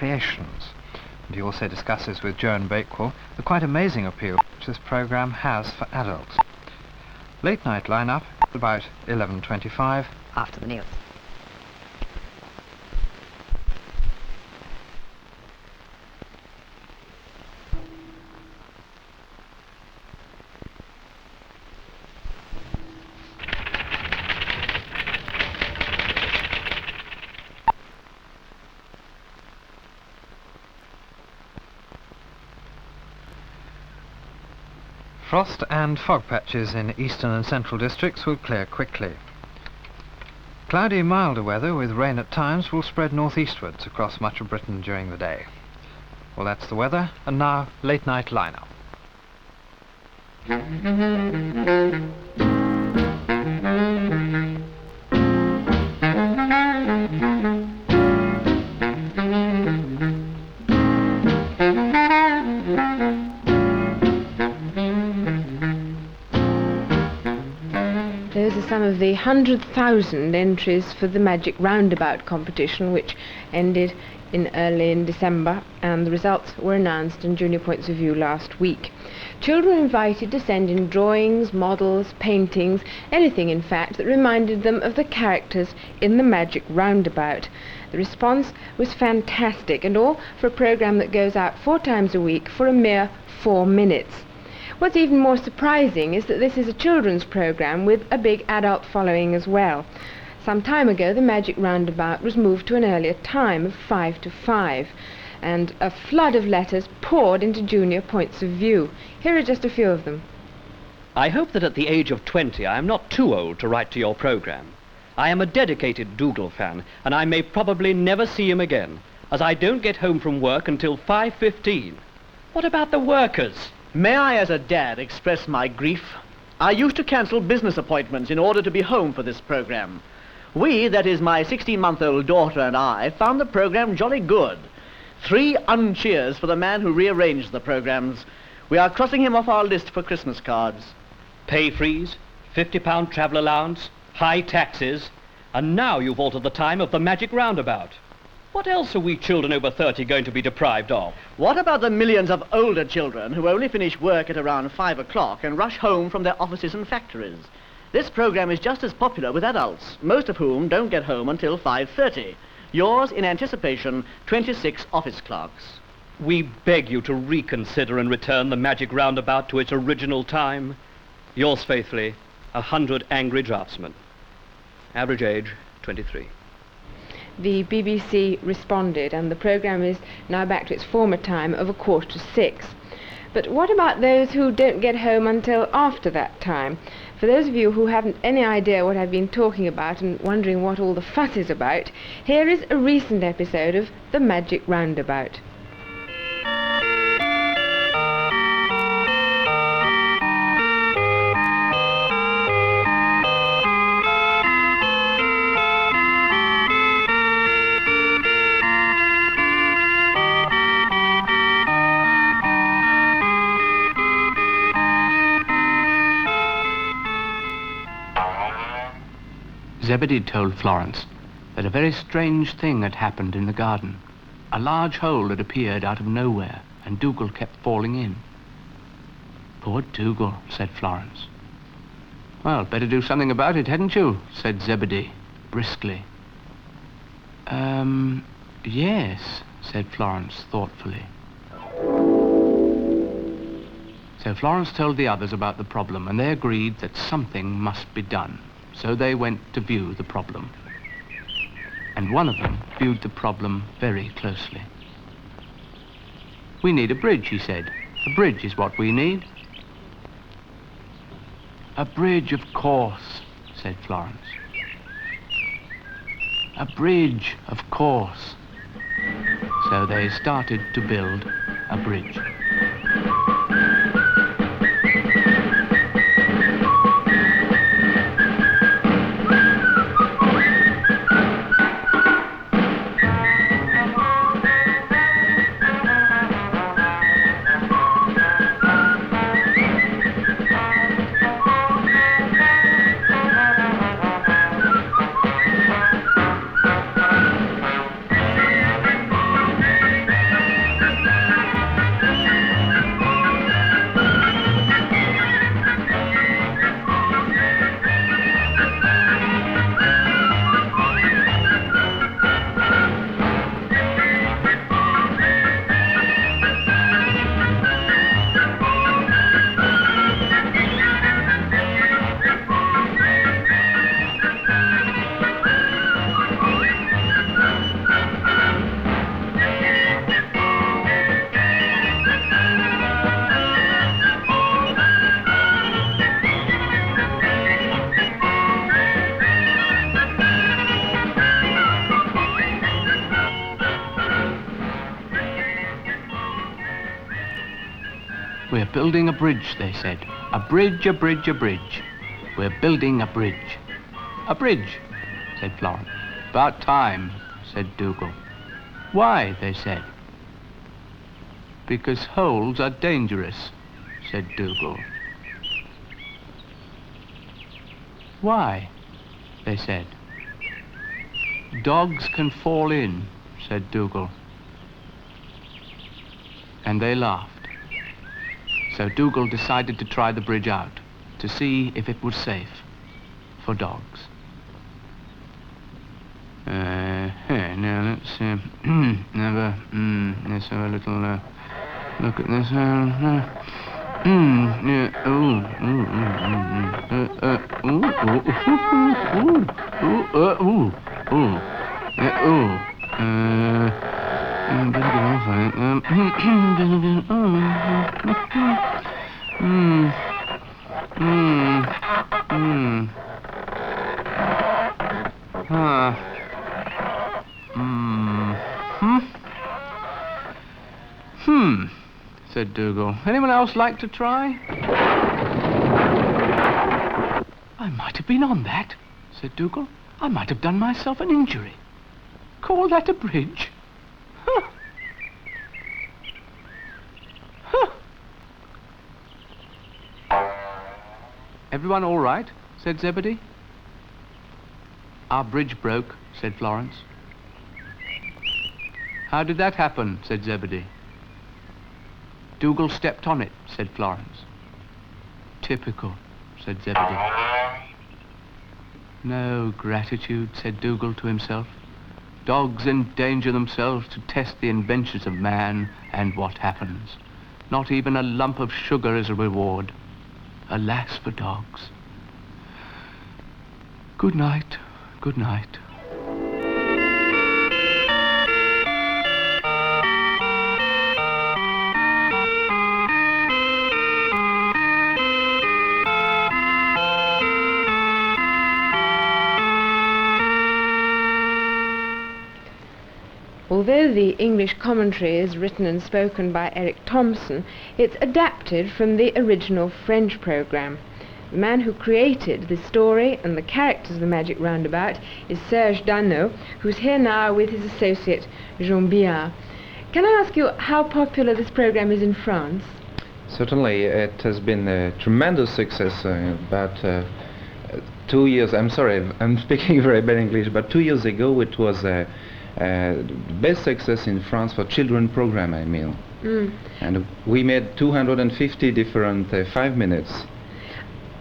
creations. And he also discusses with Joan Bakewell the quite amazing appeal which this programme has for adults. Late night lineup about 11:25 after the news. Frost and fog patches in eastern and central districts will clear quickly. Cloudy, milder weather with rain at times will spread northeastwards across much of Britain during the day. Well, that's the weather, and now late night lineup. Those are some of the 100,000 entries for the Magic Roundabout competition, which ended early in December, and the results were announced in Junior Points of View last week. Children were invited to send in drawings, models, paintings, anything in fact that reminded them of the characters in the Magic Roundabout. The response was fantastic, and all for a programme that goes out 4 times a week for a mere 4 minutes. What's even more surprising is that this is a children's programme with a big adult following as well. Some time ago the Magic Roundabout was moved to an earlier time of 5 to 5, and a flood of letters poured into Junior Points of View. Here are just a few of them. I hope that at the age of 20 I am not too old to write to your programme. I am a dedicated Dougal fan, and I may probably never see him again, as I don't get home from work until 5:15. What about the workers? May I, as a dad, express my grief? I used to cancel business appointments in order to be home for this programme. We, that is my 16-month-old daughter and I, found the programme jolly good. 3 uncheers for the man who rearranged the programmes. We are crossing him off our list for Christmas cards. Pay freeze, £50 travel allowance, high taxes, and now you've altered the time of the Magic Roundabout. What else are we children over 30 going to be deprived of? What about the millions of older children who only finish work at around 5 o'clock and rush home from their offices and factories? This programme is just as popular with adults, most of whom don't get home until 5:30. Yours, in anticipation, 26 office clerks. We beg you to reconsider and return the Magic Roundabout to its original time. Yours faithfully, 100 Angry Draftsmen. Average age, 23. The BBC responded, and the programme is now back to its former time of 5:45. But what about those who don't get home until after that time? For those of you who haven't any idea what I've been talking about and wondering what all the fuss is about, here is a recent episode of The Magic Roundabout. Zebedee told Florence that a very strange thing had happened in the garden. A large hole had appeared out of nowhere, and Dougal kept falling in. "Poor Dougal," said Florence. "Well, better do something about it, hadn't you?" said Zebedee, briskly. Yes," said Florence, thoughtfully. So Florence told the others about the problem, and they agreed that something must be done. So they went to view the problem. And one of them viewed the problem very closely. "We need a bridge," he said. "A bridge is what we need." "A bridge, of course," said Florence. "A bridge, of course." So they started to build a bridge. We're building a bridge, they said. A bridge, a bridge, a bridge. We're building a bridge. A bridge, said Florence. About time, said Dougal. Why, they said. Because holes are dangerous, said Dougal. Why, they said. Dogs can fall in, said Dougal. And they laughed. So Dougal decided to try the bridge out, to see if it was safe for dogs. Now let's let's have a little look at this. Said Dougal. Anyone else like to try? I might have been on that, said Dougal. I might have done myself an injury. Call that a bridge? Huh. Huh. Everyone all right? Said Zebedee. Our bridge broke, said Florence. How did that happen? Said Zebedee. Dougal stepped on it, said Florence. Typical, said Zebedee. No gratitude, said Dougal to himself. Dogs endanger themselves to test the inventions of man, and what happens? Not even a lump of sugar as a reward. Alas for dogs. Good night, good night. Although the English commentary is written and spoken by Eric Thompson, it's adapted from the original French programme. The man who created the story and the characters of the Magic Roundabout is Serge Danot, who's here now with his associate Jean Billard. Can I ask you how popular this programme is in France? Certainly, it has been a tremendous success. About 2 years, I'm sorry, I'm speaking very bad English, but 2 years ago it was best success in France for children program, I mean. And we made 250 different 5 minutes.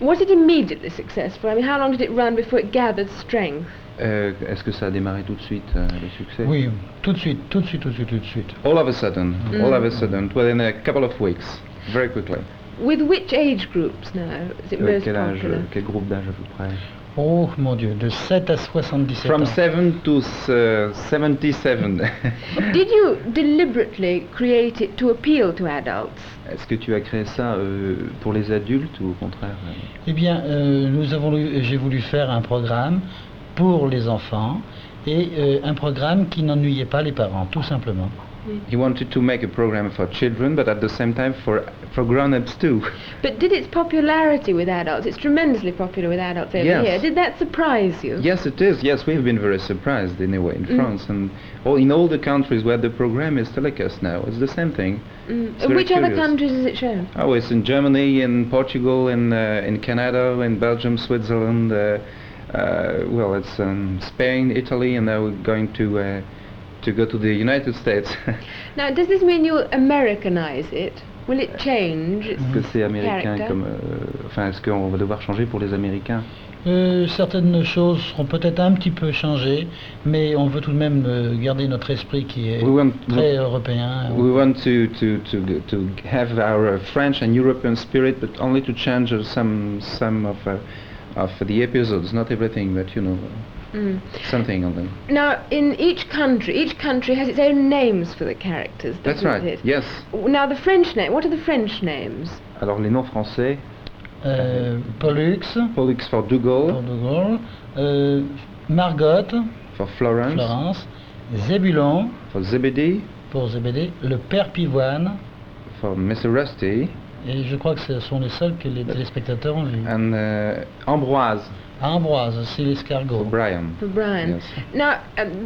Was it immediately successful? I mean, how long did it run before it gathered strength? Est-ce que ça a démarré tout de suite, le succès? Oui, tout de suite, tout de suite, tout de suite, tout de suite. All of a sudden, within a couple of weeks, very quickly. With which age groups now is it most Quel âge, popular? quel groupe d'âge à peu près? Oh mon Dieu, de 7 à 77 From ans. 7 to 77. Did you deliberately create it to appeal to adults? Est-ce que tu as créé ça pour les adultes ou au contraire Eh bien, j'ai voulu faire un programme pour les enfants et un programme qui n'ennuyait pas les parents, tout simplement. He wanted to make a program for children, but at the same time for grown-ups too. But did its popularity with adults, it's tremendously popular with adults over Yes. here, did that surprise you? Yes, it is. Yes, we've been very surprised anyway in France and in all the countries where the program is telecast now. It's the same thing. It's In very which other curious. countries is it shown? Oh, it's in Germany, in Portugal, in Canada, in Belgium, Switzerland. Well, it's Spain, Italy, and now we're going to go to the United States. Now, does this mean you'll Americanize it? Will it change its Est-ce que c'est américain character? comme enfin, est-ce qu'on va devoir changer pour les Américains? Certaines choses seront peut-être un petit peu changées, mais on veut tout de même garder notre esprit qui est très européen. We want to have our French and European spirit, but only to change some of the episodes, not everything, but you know, something on them. Now, in each country has its own names for the characters, That's doesn't right. it? Yes. Now, the French name, what are the French names? Alors les noms français. Pollux Pollux for Dougal. pour Dougal, Margot For Florence. Zébulon For Zebedee. pour Zébédée, le père Pivoine For Mr. Rusty. Et je crois que ce sont les seuls que les téléspectateurs ont vus. And Ambroise Ambroise, c'est for l'escargot. Brian. For Brian. Yes. Now,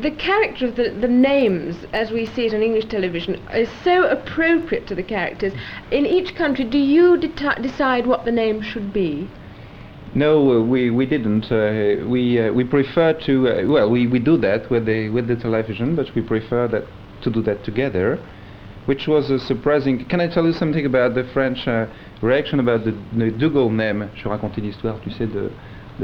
the character of the names, as we see it on English television, is so appropriate to the characters. In each country, do you decide what the name should be? No, we didn't. We prefer to. Well, we do that with the television, but we prefer to do that together, which was surprising. Can I tell you something about the French reaction about the De Gaulle name? Je racontais l'histoire, tu sais, de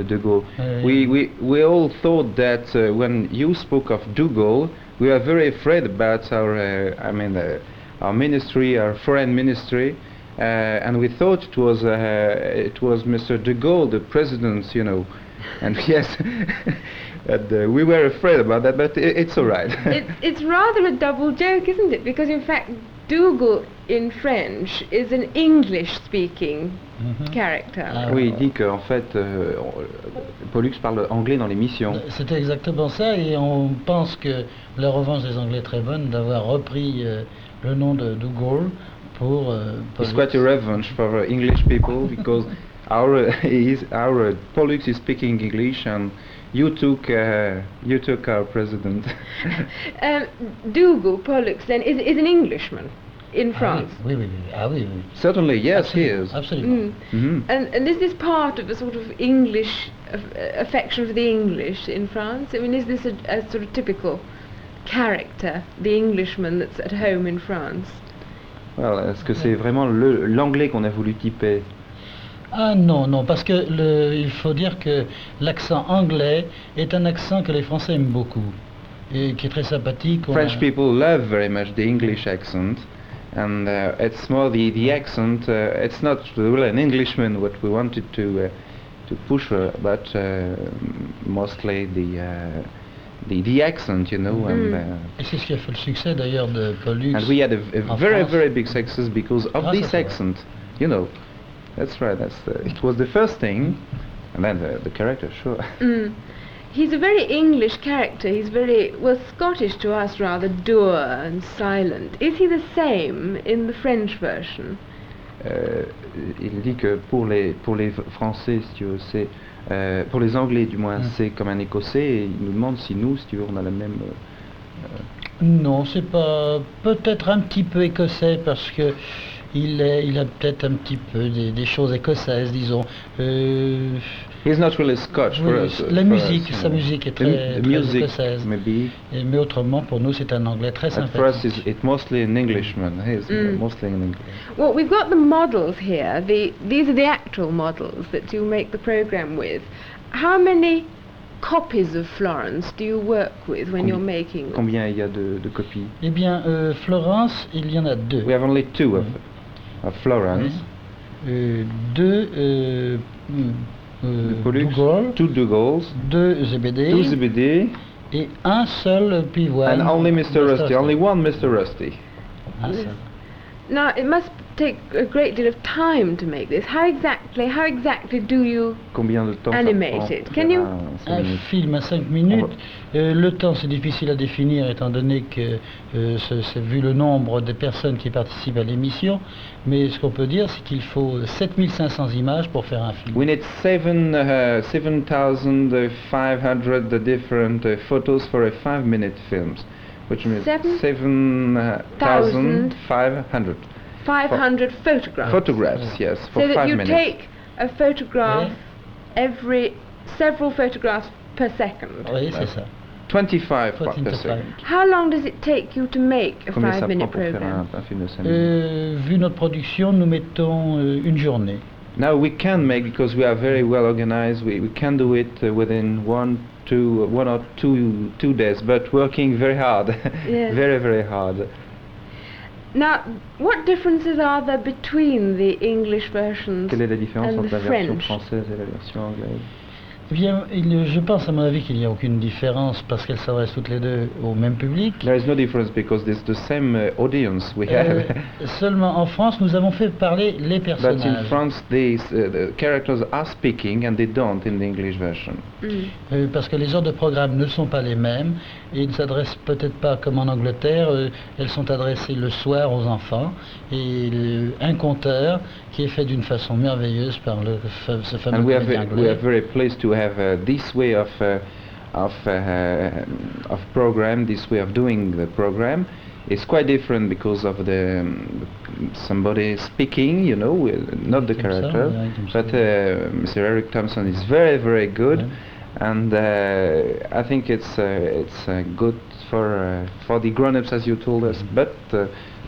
De Gaulle. We all thought that when you spoke of De Gaulle, we were very afraid about our ministry, our foreign ministry. And we thought it was Mr. de Gaulle, the president, you know, and yes, and, we were afraid about that, but it's all right. It's rather a double joke, isn't it? Because in fact, Dougal in French is an English-speaking character. Oui, il dit qu'en fait, Pollux parle anglais dans l'émission. C'était exactement ça, et on pense que la revanche des Anglais est très bonne d'avoir repris le nom de Dougal. It's quite a revenge for English people because our Pollux is speaking English and you took our president. Dougal, Pollux, then, is an Englishman in France. Oui. Certainly, yes, he is. Absolutely. And is this part of a sort of English affection for the English in France? I mean, is this a sort of typical character, the Englishman that's at home in France? Well, est-ce que c'est vraiment l'anglais qu'on a voulu typer? Ah non, parce que il faut dire que l'accent anglais est un accent que les Français aiment beaucoup et qui est très sympathique. French people love very much the English accent, and it's more the accent. It's not really an Englishman what we wanted to push, but mostly the accent, you know. Et c'est ce qui a fait le succès d'ailleurs de Pollux. And we had a very big success because of this accent, you know. That's right. It was the first thing, and then the character, sure. He's a very English character. He's very, well, Scottish to us rather, dour and silent. Is he the same in the French version? Il dit que pour les Français, si tu veux, c'est pour les Anglais du moins, c'est comme un Écossais. Et il nous demande si nous, si tu veux, on a la même. Non, c'est pas, peut-être un petit peu écossais parce que il a peut-être un petit peu des choses écossaises, disons. He's not really Scotch for us. La musique, sa musique est très écossaise. Maybe. Mais autrement, pour nous, c'est un anglais très sympathique. For us, it's mostly an Englishman. He's mostly an Englishman. Well, we've got the models here. These are the actual models that you make the program with. How many copies of Florence do you work with when you're making them? Combien il y a de copies? Eh bien, Florence, il y en a deux. We have only two of Florence. Deux Dougal, two Dougals, deux Zebedee, et un seul pivoine. And only Mr. Rusty, only one Mr. Rusty. Un seul. Now, it must take a great deal of time to make this. How exactly do you animate it? Can you? Un film à 5 minutes. Le temps, c'est difficile à définir étant donné que c'est vu le nombre de personnes qui participent à l'émission. Mais ce qu'on peut dire, c'est qu'il faut 7500 images pour faire un film. We need 7,500 different photos for a 5-minute film, which means 7,500. 500 photographs. Photographs, yes, for 5 minutes. So that you take a photograph every several photographs per second. Oui, c'est ça. 25 per second. How long does it take you to make a 5-minute program? Vu notre production, nous mettons une journée. Now we can make, because we are very well organized, we can do it within one or two days, but working very hard. Yes. Very hard. Now, what differences are there between the English versions Quelle est la différence and entre the la version French? française et la version anglaise? Eh bien, je pense à mon avis qu'il n'y a aucune différence parce qu'elles s'adressent toutes les deux au même public. There is no difference because it's the same audience we have. Seulement en France, nous avons fait parler les But in personnages. France, the characters are speaking and they don't in the English version. Parce que les heures de programme ne sont pas les mêmes et ils ne s'adressent peut-être pas comme en Angleterre, elles sont adressées le soir aux enfants et un conteur qui est fait d'une façon merveilleuse par ce fameux And we comédien are anglais. very pleased to have this way of program, this way of doing the program. It's quite different because of the somebody speaking, you know, not the character. But Mr. Eric Thompson is very, very good, and I think it's good for the grown-ups, as you told us, but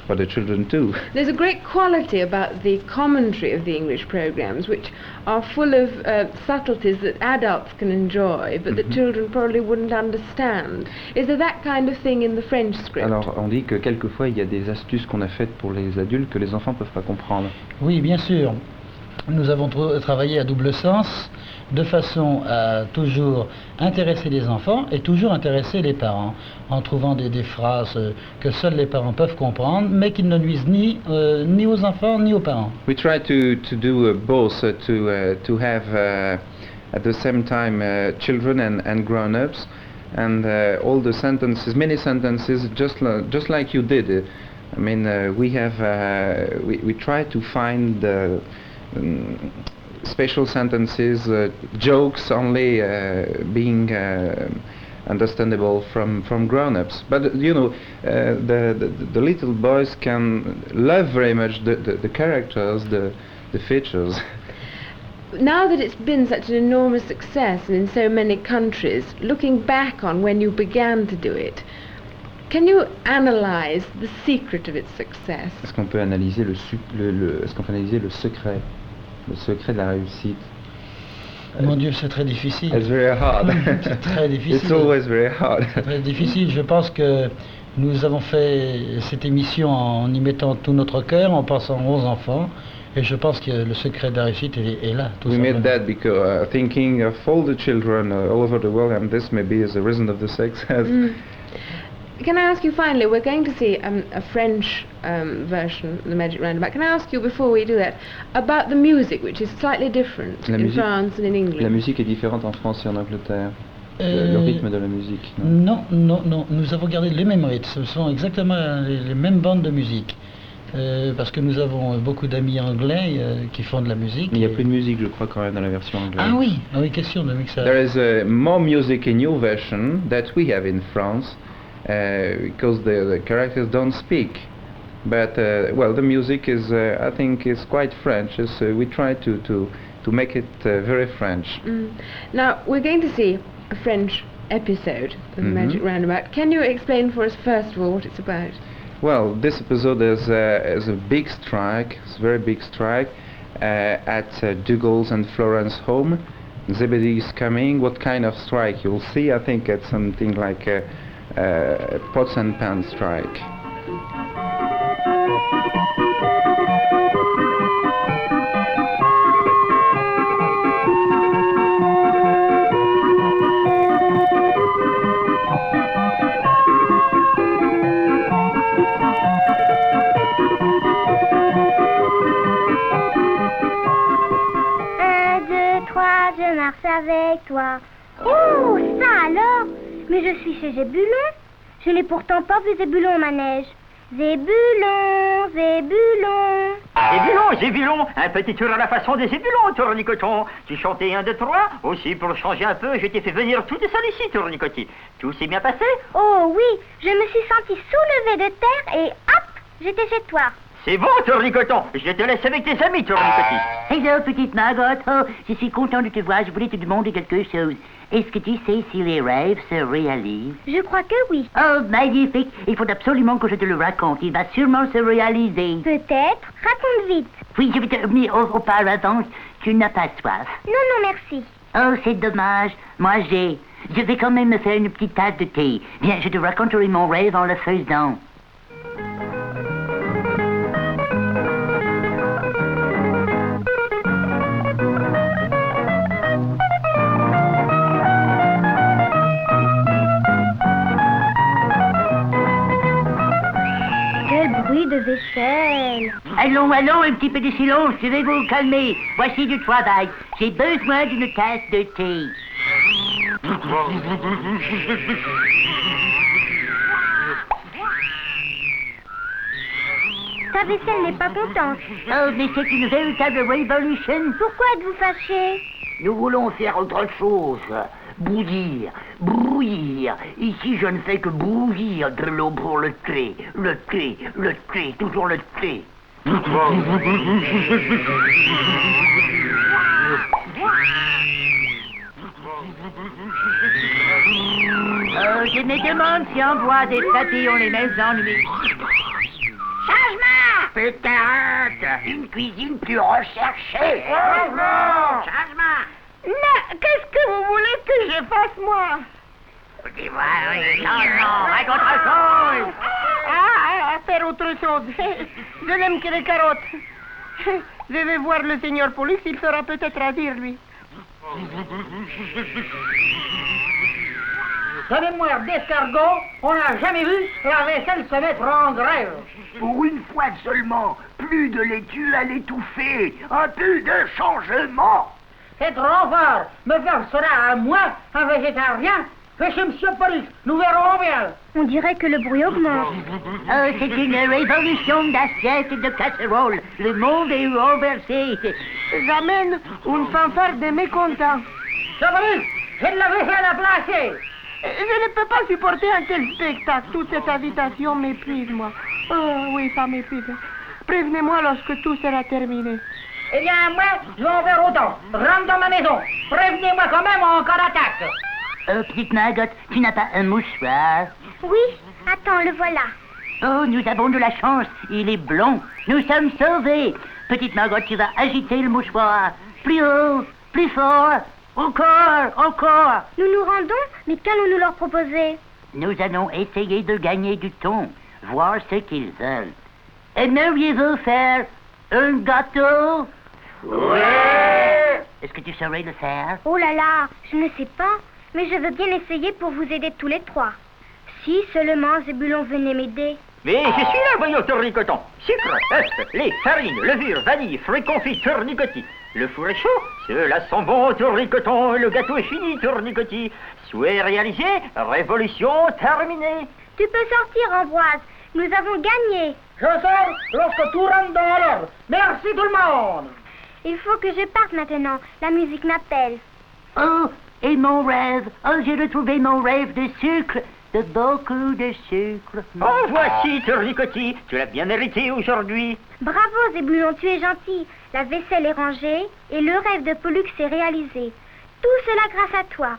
for the children too. There's a great quality about the commentary of the English programs, which are full of subtleties that adults can enjoy, but that children probably wouldn't understand. Is there that kind of thing in the French script? Alors, on dit que quelquefois il y a des astuces qu'on a faites pour les adultes que les enfants peuvent pas comprendre. Oui, bien sûr. Nous avons travaillé à double sens, de façon à toujours intéresser les enfants et toujours intéresser les parents, en trouvant des phrases que seuls les parents peuvent comprendre, mais qui ne nuisent ni aux enfants ni aux parents. We try to do both, to have at the same time children and grown-ups, and all the sentences, many sentences, just like you did. I mean, we try to find special sentences, jokes only being understandable from grown-ups. But you know, the little boys can love very much the characters, the features. Now that it's been such an enormous success and in so many countries, looking back on when you began to do it, can you analyze the secret of its success? Est-ce qu'on peut analyser est-ce qu'on peut analyser le secret de la réussite? Mon Dieu, c'est très difficile. It's very hard. C'est très difficile. It's always very hard. C'est très difficile. Je pense que nous avons fait cette émission en y mettant tout notre cœur, en pensant aux enfants. Et je pense que le secret de la réussite est là, tout We simplement. made that because thinking of all the children all over the world, and this maybe is the reason of the success. Can I ask you finally, we're going to see a French version of the Magic Roundabout. Can I ask you, before we do that, about the music, which is slightly different in France and in England? La musique est différente en France et en Angleterre. Le rythme de la musique. Non, nous avons gardé les mêmes rythmes. Ce sont exactement les mêmes bandes de musique. Parce que nous avons beaucoup d'amis anglais qui font de la musique. Mais il n'y a plus de musique, je crois, quand même, dans la version anglaise. Ah oui, question de mixage. There is more music in your version that we have in France, because the characters don't speak. But well, the music is, I think, is quite French. We try to make it very French. Now we're going to see a French episode of the Magic Roundabout. Can you explain for us first of all what it's about? Well, this episode is a big strike, it's a very big strike at Dougal's and Florence home. Zebedee is coming. What kind of strike? You'll see. I think it's something like a pots and pans strike. Avec toi. Oh, ça alors! Mais je suis chez Zébulon. Je n'ai pourtant pas vu Zébulon au manège. Zébulon, Zébulon. Zébulon, un petit tour à la façon des Zébulons, Tournicoton. Tu chantais 1, 2, 3. Aussi, pour changer un peu, je t'ai fait venir tout seul ici, Tournicotis. Tout s'est bien passé? Oh oui, je me suis sentie soulevée de terre et hop, j'étais chez toi. C'est bon, Tournicoton. Je te laisse avec tes amis, Tournicotis. Hello, petite Margot. Oh, je suis content de te voir. Je voulais te demander quelque chose. Est-ce que tu sais si les rêves se réalisent? Je crois que oui. Oh, magnifique. Il faut absolument que je te le raconte. Il va sûrement se réaliser. Peut-être. Raconte vite. Oui, je vais te revenir auparavant. Tu n'as pas soif? Non, merci. Oh, c'est dommage. Moi, j'ai. Je vais quand même me faire une petite tasse de thé. Viens, je te raconterai mon rêve en le faisant. bruit de vaisselle. Allons, allons, un petit peu de silence, je vais vous calmer. Voici du travail. J'ai besoin d'une tasse de thé. Ta vaisselle n'est pas contente. Oh, mais c'est une véritable révolution. Pourquoi êtes-vous fâché? Nous voulons faire autre chose. Bouillir, brouillir. Ici, je ne fais que bouillir de l'eau pour le thé. Le thé, le thé, toujours le thé. Je me demande si en bois des papillons les mêmes ennuis. Changement! Peut-être une cuisine plus recherchée. Changement! Changement! Mais qu'est-ce que vous voulez que je fasse, moi? Dis-moi, oui, non, avec autre chose. Faire autre chose. Je n'aime que les carottes. Je vais voir le seigneur Pollux, il fera peut-être à dire, lui. La mémoire d'escargot, on n'a jamais vu la vaisselle se mettre en grève. Pour une fois seulement, plus de laitue à l'étouffer. Un peu de changement. C'est trop fort. Me faire cela à moi, un végétarien. Chez monsieur Pollux, nous verrons bien. On dirait que le bruit augmente. Oh, c'est une révolution d'assiettes et de casseroles. Le monde est renversé. J'amène une fanfare de mécontents. Pollux, j'ai de la vaisselle à placer. Je ne peux pas supporter un tel spectacle. Toute cette invitation m'épuise, moi. Oh, oui, ça m'épuise. Prévenez-moi lorsque tout sera terminé. Eh bien, moi, je vais en faire autant. Rentre dans ma maison. Prévenez-moi quand même en cas d'attaque. Petite Margot, tu n'as pas un mouchoir? Oui, attends, le voilà. Oh, nous avons de la chance. Il est blond. Nous sommes sauvés. Petite Margot, tu vas agiter le mouchoir. Plus haut, plus fort. Encore, encore. Nous nous rendons, mais qu'allons-nous leur proposer? Nous allons essayer de gagner du temps, voir ce qu'ils veulent. Aimeriez-vous faire un gâteau? Oui. Est-ce que tu saurais le faire? Oh là là, je ne sais pas, mais je veux bien essayer pour vous aider tous les trois. Si seulement Zébulon venait m'aider. Mais je suis là, voyons, tournicoton. Sucre, œufs, lait, farine, levure, vanille, fruits confits, tournicotis. Le four est chaud, ceux-là sont bons, tournicoton, le gâteau est fini, tournicotis. Souhait réalisé, révolution terminée. Tu peux sortir, Ambroise, nous avons gagné. Je sors lorsque tout rentre dans l'ordre. Merci tout le monde. Il faut que je parte maintenant, la musique m'appelle. Oh, et mon rêve. Oh, j'ai retrouvé mon rêve de sucre. De beaucoup de sucre. Oh, voici, tournicotis, tu l'as bien mérité aujourd'hui. Bravo, Zébulon, tu es gentil. La vaisselle est rangée et le rêve de Pollux est réalisé. Tout cela grâce à toi.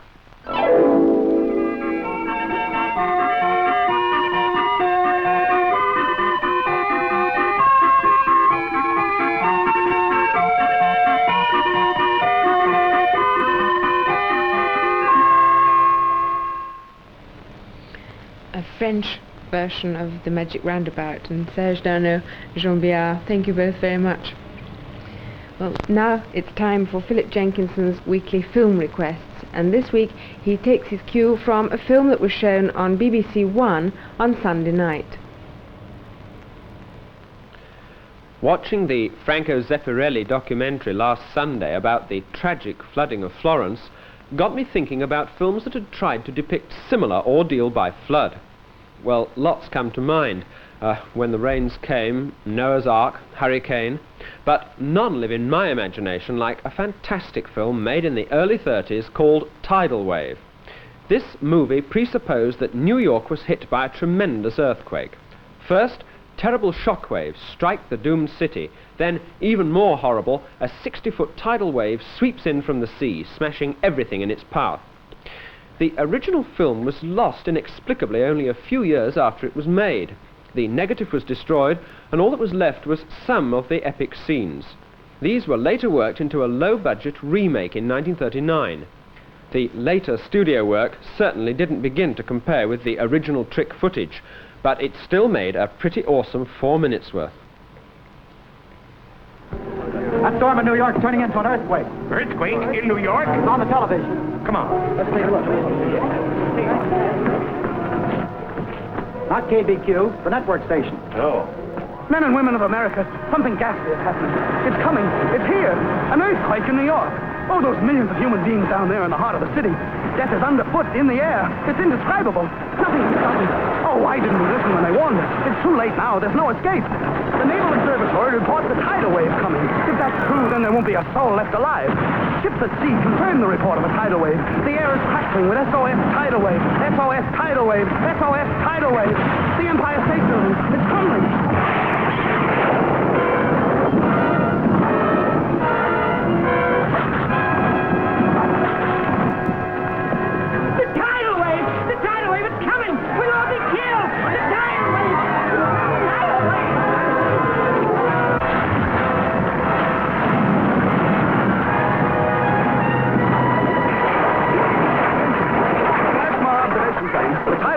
A French version of the Magic Roundabout, and Serge, Danot, Jean Biard, thank you both very much. Well, now it's time for Philip Jenkinson's weekly film requests, and this week he takes his cue from a film that was shown on BBC One on Sunday night. Watching the Franco Zeffirelli documentary last Sunday about the tragic flooding of Florence got me thinking about films that had tried to depict similar ordeal by flood. Well, lots come to mind. When the Rains Came, Noah's Ark, Hurricane, but none live in my imagination like a fantastic film made in the early 30s called Tidal Wave. This movie presupposed that New York was hit by a tremendous earthquake. First, terrible shock waves strike the doomed city. Then, even more horrible, a 60-foot tidal wave sweeps in from the sea, smashing everything in its path. The original film was lost inexplicably only a few years after it was made. The negative was destroyed, and all that was left was some of the epic scenes. These were later worked into a low-budget remake in 1939. The later studio work certainly didn't begin to compare with the original trick footage, but it still made a pretty awesome 4 minutes worth. That storm in New York turning into an earthquake. Earthquake in New York? It's on the television. Come on. Let's take a look. Not KBQ, the network station. Oh. Men and women of America, something ghastly is happening. It's coming. It's here. An earthquake in New York. Oh, those millions of human beings down there in the heart of the city. Death is underfoot, in the air. It's indescribable. Nothing can stop it. Oh, why didn't we listen when they warned us? It's too late now. There's no escape. The Naval Observatory reports a tidal wave coming. If that's true, then there won't be a soul left alive. Ships at sea confirm the report of a tidal wave. The air is crackling with SOS tidal wave. SOS tidal wave. SOS tidal wave. The Empire State Building. It's crumbling.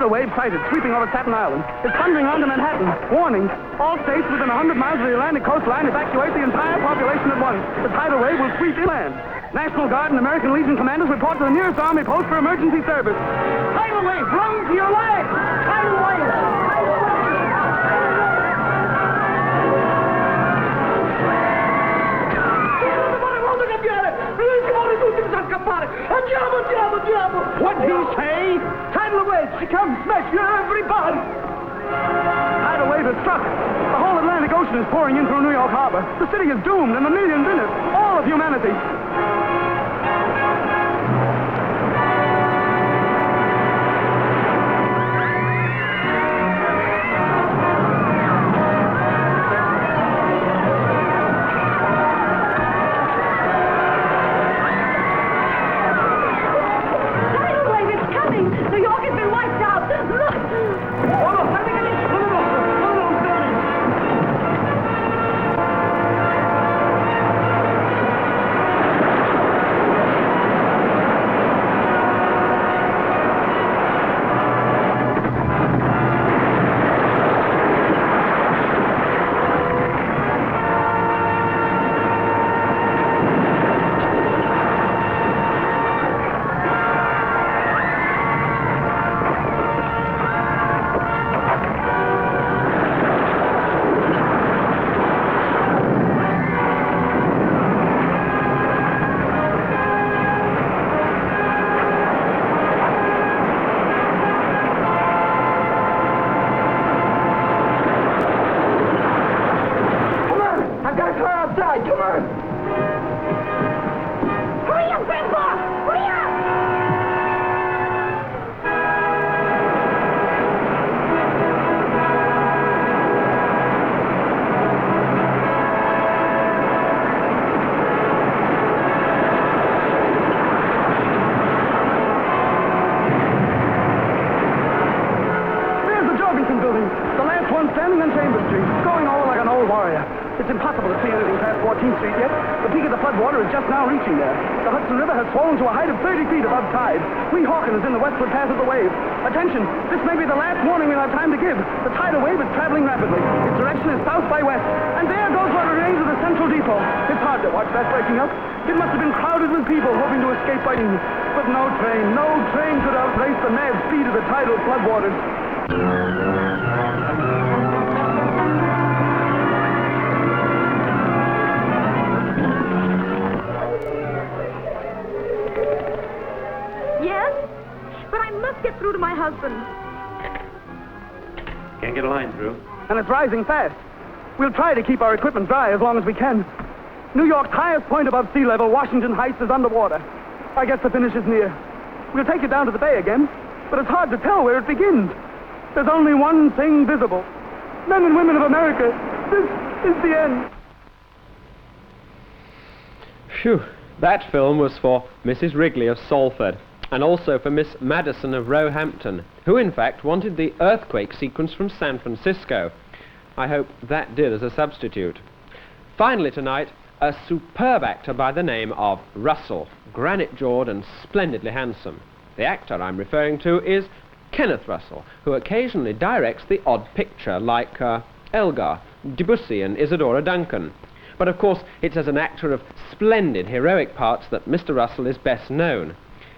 Wave sighted, sweeping over Staten Island. It's thundering onto Manhattan. Warning, all states within 100 miles of the Atlantic coastline evacuate the entire population at once. The tidal wave will sweep inland. National Guard and American Legion commanders report to the nearest army post for emergency service. Tidal wave, run to your legs! Tidal wave! What did he say? Tidal wave, she comes, smash you, everybody! Tidal wave has struck. The whole Atlantic Ocean is pouring in through New York Harbor. The city is doomed, and the millions in it, all of humanity. It's impossible to see anything past 14th Street yet. The peak of the floodwater is just now reaching there. The Hudson River has swollen to a height of 30 feet above tide. Weehawken is in the westward path of the wave. Attention, this may be the last warning we'll have time to give. The tidal wave is traveling rapidly. Its direction is south by west. And there goes what remains of the central depot. It's hard to watch that breaking up. It must have been crowded with people hoping to escape biting. But no train could outrace the mad speed of the tidal floodwaters. Get through to my husband. Can't get a line through. And it's rising fast. We'll try to keep our equipment dry as long as we can. New York's highest point above sea level, Washington Heights, is underwater. I guess the finish is near. We'll take it down to the bay again, but it's hard to tell where it begins. There's only one thing visible. Men and women of America, this is the end. Phew, that film was for Mrs. Wrigley of Salford, and also for Miss Madison of Roehampton, who in fact wanted the earthquake sequence from San Francisco. I hope that did as a substitute. Finally tonight, a superb actor by the name of Russell, granite-jawed and splendidly handsome. The actor I'm referring to is Kenneth Russell, who occasionally directs the odd picture like Elgar, Debussy and Isadora Duncan. But of course it's as an actor of splendid heroic parts that Mr. Russell is best known.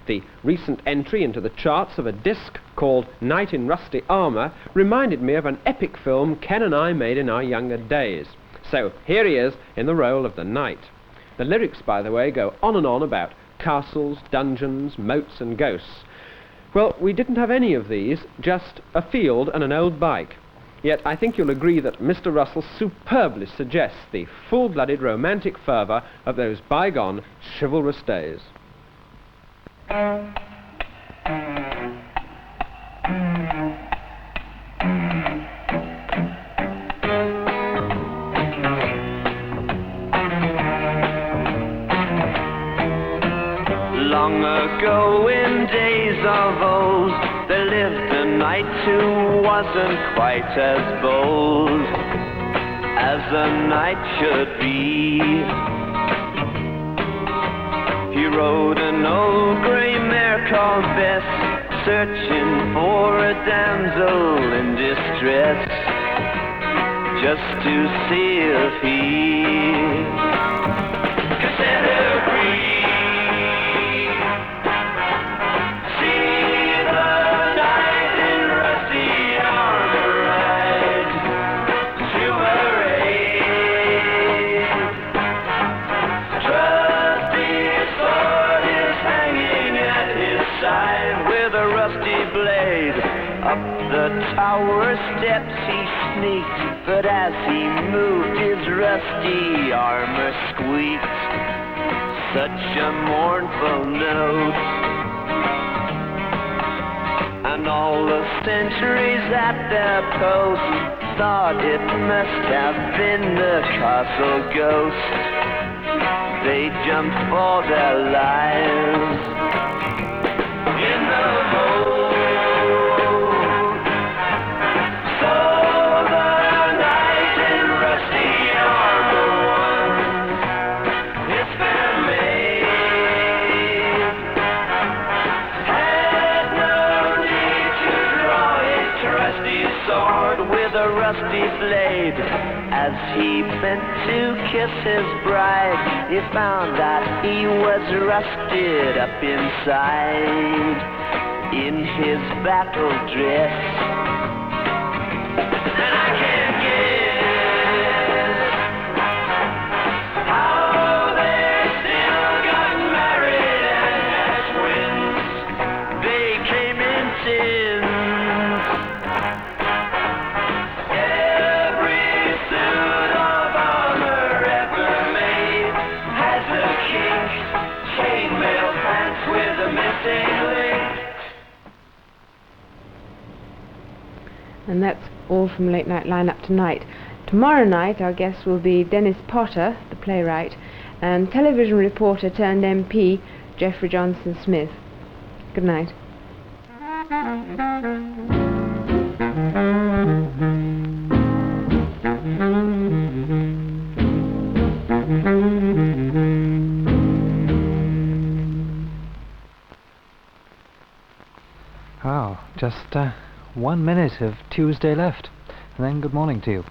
the recent entry into the charts of a disc called Knight in Rusty Armour reminded me of an epic film Ken and I made in our younger days. So here he is in the role of the knight. The lyrics, by the way, go on and on about castles, dungeons, moats and ghosts. Well, we didn't have any of these, just a field and an old bike. Yet I think you'll agree that Mr. Russell superbly suggests the full-blooded romantic fervour of those bygone chivalrous days. Long ago, in days of old, there lived a knight who wasn't quite as bold as a knight should be. He rode an old grey mare called Bess, searching for a damsel in distress, just to see if he could set her free. The tower steps he sneaked, but as he moved his rusty armor squeaked such a mournful note. And all the sentries at their post thought it must have been the castle ghost. They jumped for their lives in the moat. Rusty blade. As he bent to kiss his bride, he found that he was rusted up inside in his battle dress. And I can't guess how they still got married and had twins. They came in tins. And that's all from Late Night Lineup tonight. Tomorrow night our guest will be Dennis Potter, the playwright, and television reporter turned MP Geoffrey Johnson Smith. Good night. Oh, just 1 minute of Tuesday left, and then good morning to you.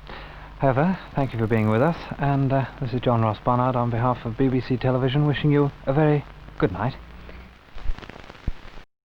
However, thank you for being with us, and this is John Ross Barnard on behalf of BBC Television wishing you a very good night.